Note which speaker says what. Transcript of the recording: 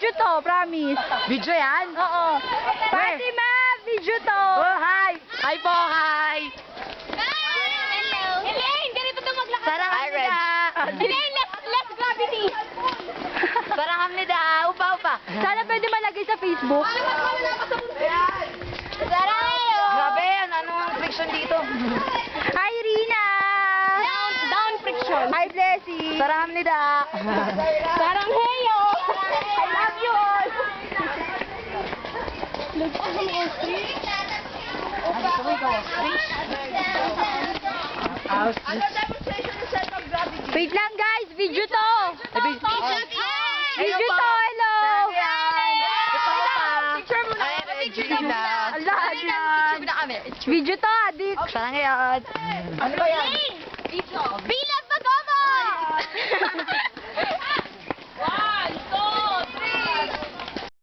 Speaker 1: video to, promise.
Speaker 2: Video yan?
Speaker 1: Oo. Fatima, video to.
Speaker 2: Oh, hi! Hi po, hi!
Speaker 3: Hello. Elaine, ganito ito maglakad.
Speaker 2: Sarang hamnida!
Speaker 3: Elaine, less gravity.
Speaker 2: Sarang hamnida! Upa, upa!
Speaker 1: Sana pwede malagay sa Facebook.
Speaker 2: Grabe, anong friction dito?
Speaker 1: Hi, Rina.
Speaker 3: Down friction.
Speaker 1: Hi, Blessy.
Speaker 2: Sarang hamnida!
Speaker 3: Parang heyo.
Speaker 1: I love you all. Wait lang, guys. Video to. Video to, hello. Video to, adik.
Speaker 2: Sana ngayon.
Speaker 3: Ano ba yan? Video.